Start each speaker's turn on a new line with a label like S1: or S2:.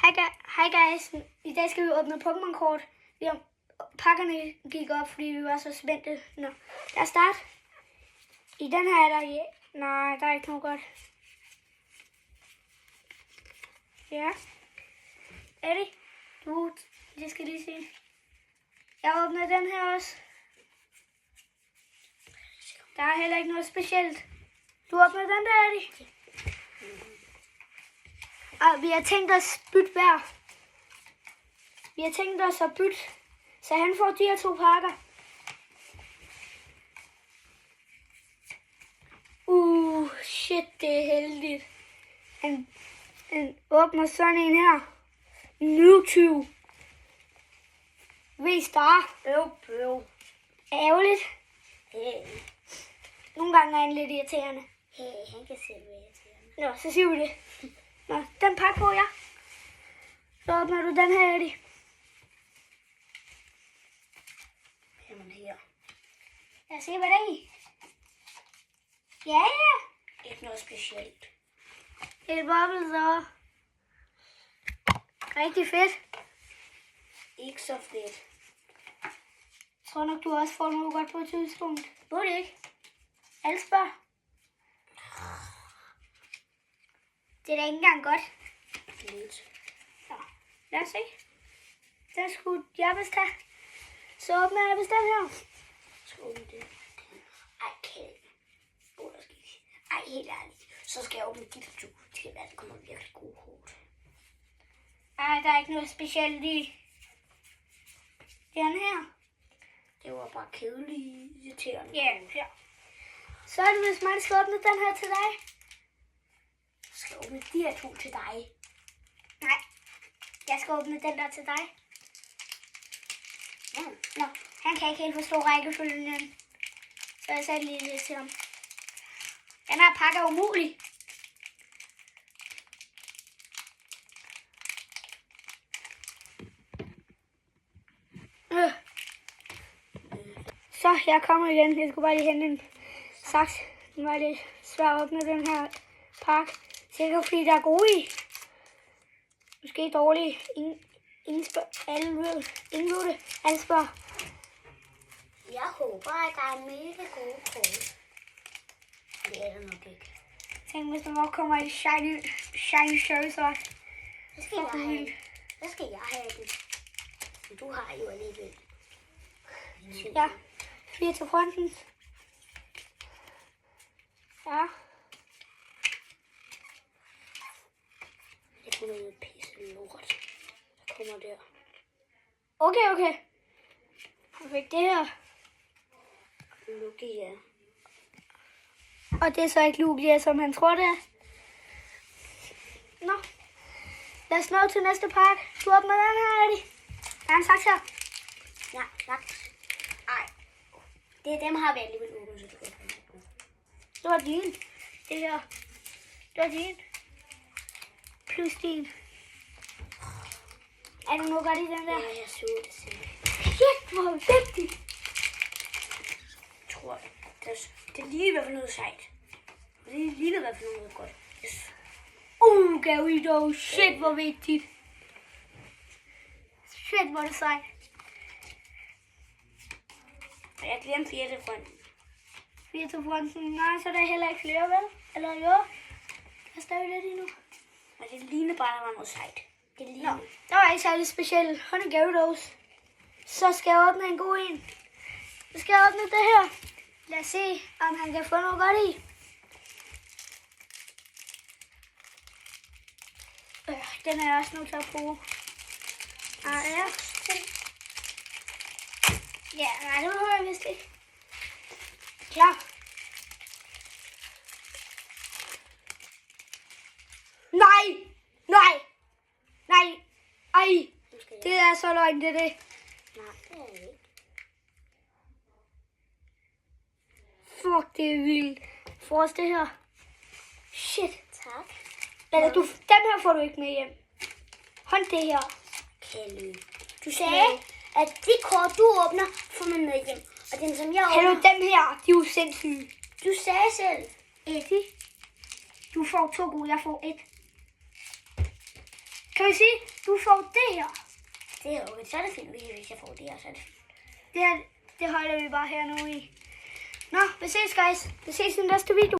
S1: Hej guys, i dag skal vi åbne Pokémon-kort. Pakkerne gik op, fordi vi var så spændte. Nå, lad os starte. I den her er der... Nej, der er ikke noget godt. Ja. Eddie, det skal lige se. Jeg åbner den her også. Der er heller ikke noget specielt. Du åbner den der, Eddie. Og vi har tænkt os bytte hver. Vi har tænkt os at bytte, så han får de her 2 pakker. Shit, det er heldigt. Han åbner sådan en her. Mewtwo. V-Star. Ærgerligt. Nogle gange er han lidt irriterende.
S2: Han kan selv være irriterende.
S1: Nå, så siger vi det. Nå, den pakke på jeg. Så åbner du den her, Eddie.
S2: Jamen her.
S1: Lad os se, hvad der er i. Ja.
S2: Ikke noget specielt.
S1: Et bubble så. Rigtig fedt.
S2: Ikke så fedt.
S1: Jeg tror nok, du også får noget godt på et tidspunkt. Må det ikke? Alle spørger. Det er da ikke engang godt.
S2: Lidt.
S1: Nå, lad os se. Den skulle jeg vist have. Så åbner jeg vist den her.
S2: Så åbne det. Ej, kæld. Ej, helt ærligt. Så skal jeg åbne de 2. Det kan være, det kommer virkelig gode kort.
S1: Ej, der er ikke noget specielt i. Den her.
S2: Det var bare kedeligt irriterende.
S1: Ja. Så er det, hvis man skal åbne den her til dig.
S2: Jeg skal åbne de her 2 til dig.
S1: Nej, jeg skal åbne den der til dig. Nå, han kan ikke helt forstå rækkefølgen. Så jeg sagde lige lidt til ham. Den her pakke er umulig. Så, jeg kommer igen. Jeg skulle bare lige hente en saks. Den var lidt svær at åbne den her pakke. Sikkert fordi der er gode i. Måske dårlige. Ingen ved det. Alle spørger.
S2: Jeg håber, at der er mega gode kort. Det er der nok ikke.
S1: Tænk, hvis der nok kommer en shiny Charizard.
S2: Så skal jeg have den. Men du har jo alligevel.
S1: Ja, 4 til fronten. Ja.
S2: Jeg kunne noget pisse lort. Der kommer der.
S1: Okay. Perfekt, det her.
S2: Lugia.
S1: Og det er så ikke Lugia, som han tror, det er. Nå. Lad os nå til næste pakke. Du åbner den her, Eddie. Der er en saks her.
S2: Ja, tak. Ej. Dem har vi alligevel åbnet, så du kan få det.
S1: Det var din. Det her. Det var din. Plus din. Er der noget godt i den der?
S2: Ja, jeg så det selv.
S1: Shit, hvor vigtigt.
S2: Jeg tror, det er lige i hvert fald noget sejt. Det er lige i hvert fald noget godt. Yes.
S1: Gyarados. Shit, hvor vigtigt. Shit, hvor er det sejt.
S2: Og jeg glemte 4 til fronten.
S1: 4 til fronten. Nej, så er der heller ikke flere, vel? Eller jo? Der er stadig lidt endnu.
S2: Og det ligner bare, at der var noget sejt. Det ligner.
S1: Nå, der var ikke særlig specielt. Hun er Gyarados. Så skal jeg åbne en god en. Så skal jeg åbne det her. Lad os se, om han kan få noget godt i. Den er jeg også nødt til at bruge. Ja, nej, det behøver jeg vist ikke. Klar. Nej! Ej! Det er så løgn, det er det.
S2: Nej, det er det ikke.
S1: Fuck, det er vildt. Få os det her. Shit.
S2: Tak.
S1: Eller den her får du ikke med hjem. Hånd det her.
S2: Kalle. Du sagde, at de kort, du åbner, får man med hjem. Og den, som jeg
S1: Hallo,
S2: åbner...
S1: dem her, de er jo sindssyge.
S2: Du sagde selv.
S1: Eddie, du får 2 gode, jeg får 1. Kan vi sige, du får det her.
S2: Det er okay. Så er det fint, hvis jeg får det her. Så er det fint.
S1: Det holder vi bare her nu i. Nå, vi ses guys. Vi ses i den næste video.